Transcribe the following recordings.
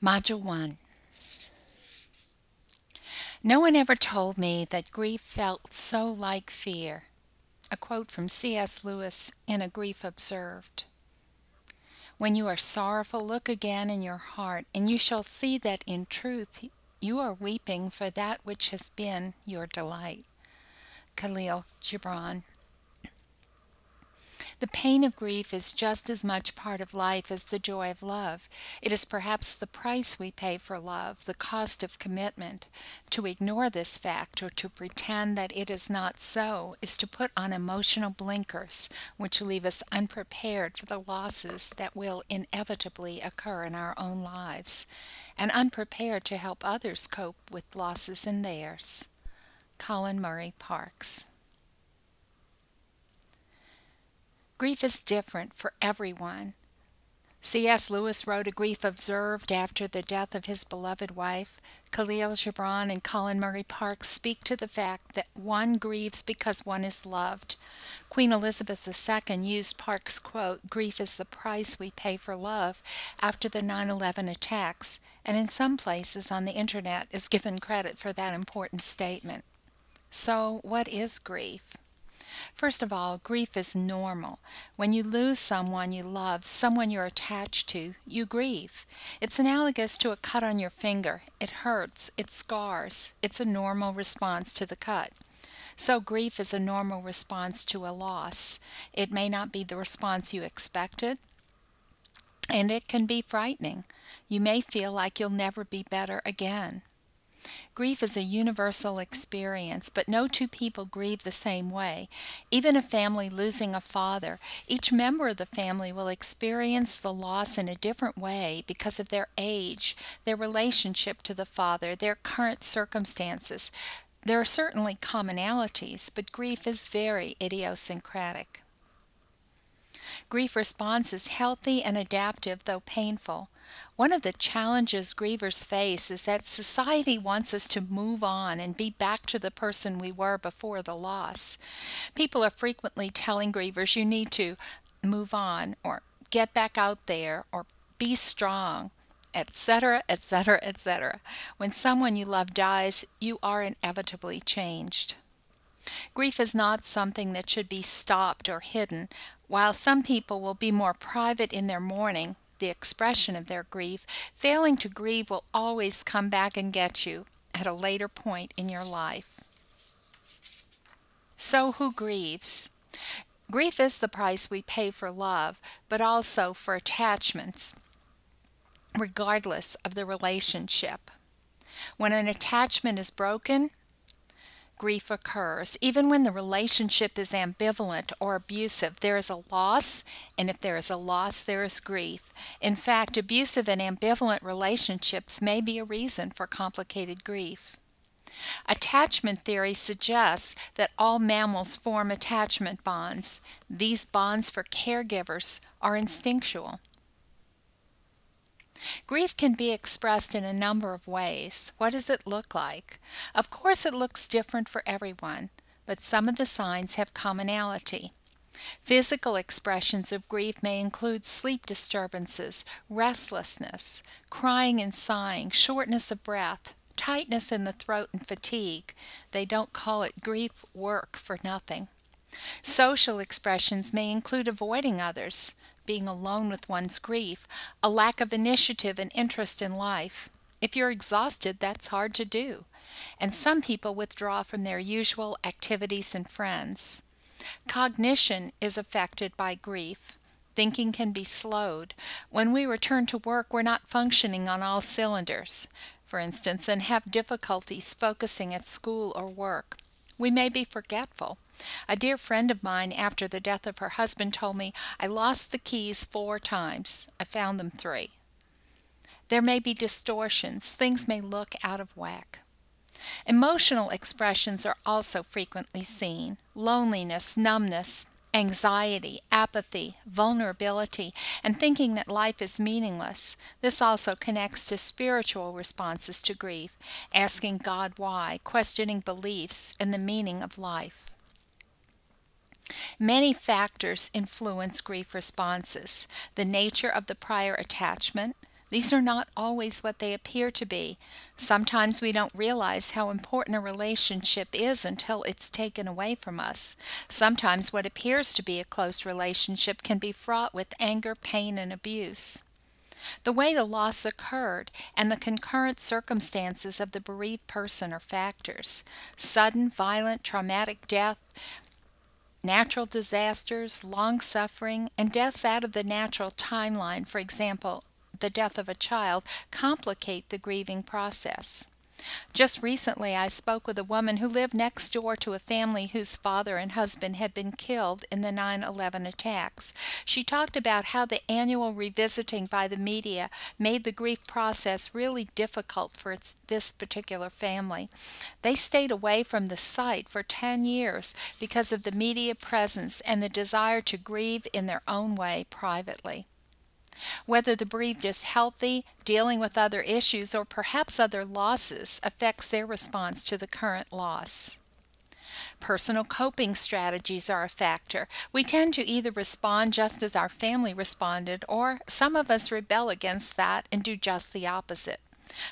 Module 1. No one ever told me that grief felt so like fear. A quote from C.S. Lewis in A Grief Observed. When you are sorrowful, look again in your heart, and you shall see that in truth you are weeping for that which has been your delight. Khalil Gibran. The pain of grief is just as much part of life as the joy of love. It is perhaps the price we pay for love, the cost of commitment. To ignore this fact or to pretend that it is not so is to put on emotional blinkers which leave us unprepared for the losses that will inevitably occur in our own lives, and unprepared to help others cope with losses in theirs. Colin Murray Parks. Grief is different for everyone. C.S. Lewis wrote A Grief Observed after the death of his beloved wife. Khalil Gibran and Colin Murray Parks speak to the fact that one grieves because one is loved. Queen Elizabeth II used Parks' quote, "Grief is the price we pay for love," after the 9/11 attacks, and in some places on the internet is given credit for that important statement. So, what is grief? First of all, grief is normal. When you lose someone you love, someone you're attached to, you grieve. It's analogous to a cut on your finger. It hurts, it scars. It's a normal response to the cut. So grief is a normal response to a loss. It may not be the response you expected, and it can be frightening. You may feel like you'll never be better again. Grief is a universal experience, but no two people grieve the same way. Even a family losing a father, each member of the family will experience the loss in a different way because of their age, their relationship to the father, their current circumstances. There are certainly commonalities, but grief is very idiosyncratic. Grief response is healthy and adaptive, though painful. One of the challenges grievers face is that society wants us to move on and be back to the person we were before the loss. People are frequently telling grievers you need to move on, or get back out there, or be strong, etc., etc., etc. When someone you love dies, you are inevitably changed. Grief is not something that should be stopped or hidden. While some people will be more private in their mourning, the expression of their grief, failing to grieve will always come back and get you at a later point in your life. So who grieves? Grief is the price we pay for love, but also for attachments, regardless of the relationship. When an attachment is broken, grief occurs. Even when the relationship is ambivalent or abusive, there is a loss, and if there is a loss, there is grief. In fact, abusive and ambivalent relationships may be a reason for complicated grief. Attachment theory suggests that all mammals form attachment bonds. These bonds for caregivers are instinctual. Grief can be expressed in a number of ways. What does it look like? Of course, it looks different for everyone, but some of the signs have commonality. Physical expressions of grief may include sleep disturbances, restlessness, crying and sighing, shortness of breath, tightness in the throat, and fatigue. They don't call it grief work for nothing. Social expressions may include avoiding others, being alone with one's grief, a lack of initiative and interest in life. If you're exhausted, that's hard to do. And some people withdraw from their usual activities and friends. Cognition is affected by grief. Thinking can be slowed. When we return to work, we're not functioning on all cylinders, for instance, and have difficulties focusing at school or work. We may be forgetful. A dear friend of mine, after the death of her husband, told me, "I lost the keys 4 times. I found them 3. There may be distortions. Things may look out of whack. Emotional expressions are also frequently seen. Loneliness, numbness, anxiety, apathy, vulnerability, and thinking that life is meaningless. This also connects to spiritual responses to grief, asking God why, questioning beliefs and the meaning of life. Many factors influence grief responses: the nature of the prior attachment, These are not always what they appear to be. Sometimes we don't realize how important a relationship is until it's taken away from us. Sometimes what appears to be a close relationship can be fraught with anger, pain, and abuse. The way the loss occurred and the concurrent circumstances of the bereaved person are factors. Sudden, violent, traumatic death, natural disasters, long suffering, and deaths out of the natural timeline, for example, the death of a child, complicate the grieving process. Just recently, I spoke with a woman who lived next door to a family whose father and husband had been killed in the 9/11 attacks. She talked about how the annual revisiting by the media made the grief process really difficult for this particular family. They stayed away from the site for 10 years because of the media presence and the desire to grieve in their own way privately. Whether the bereaved is healthy, dealing with other issues, or perhaps other losses affects their response to the current loss. Personal coping strategies are a factor. We tend to either respond just as our family responded, or some of us rebel against that and do just the opposite.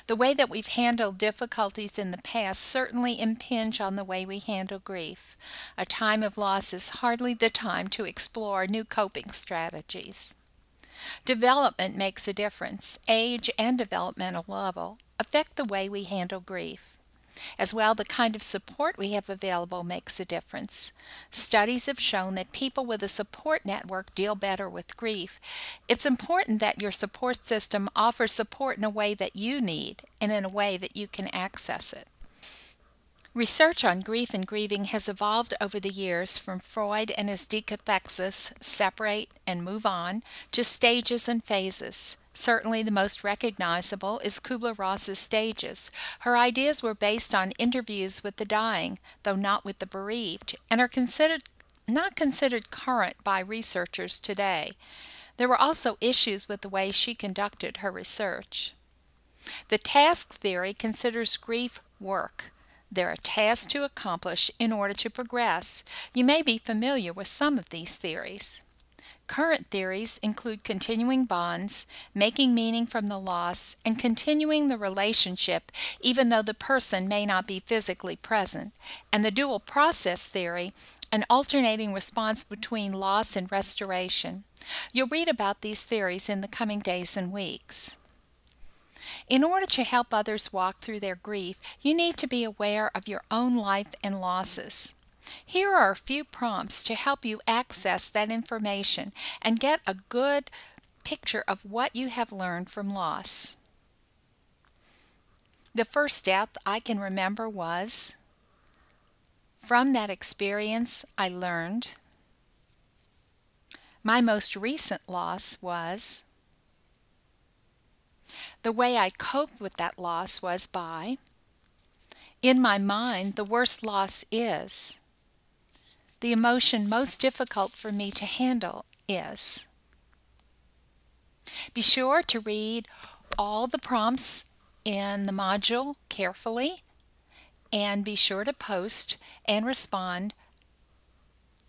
The way that we've handled difficulties in the past certainly impinge on the way we handle grief. A time of loss is hardly the time to explore new coping strategies. Development makes a difference. Age and developmental level affect the way we handle grief. As well, the kind of support we have available makes a difference. Studies have shown that people with a support network deal better with grief. It's important that your support system offers support in a way that you need and in a way that you can access it. Research on grief and grieving has evolved over the years from Freud and his decathexis, separate and move on, to stages and phases. Certainly the most recognizable is Kubler-Ross's stages. Her ideas were based on interviews with the dying, though not with the bereaved, and are not considered current by researchers today. There were also issues with the way she conducted her research. The task theory considers grief work. There are tasks to accomplish in order to progress. You may be familiar with some of these theories. Current theories include continuing bonds, making meaning from the loss, and continuing the relationship even though the person may not be physically present, and the dual process theory, an alternating response between loss and restoration. You'll read about these theories in the coming days and weeks. In order to help others walk through their grief, you need to be aware of your own life and losses. Here are a few prompts to help you access that information and get a good picture of what you have learned from loss. The first step I can remember was, from that experience I learned. My most recent loss was, the way I coped with that loss was by, in my mind, the worst loss is, the emotion most difficult for me to handle is. Be sure to read all the prompts in the module carefully, and be sure to post and respond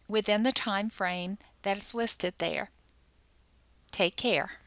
within the time frame that is listed there. Take care.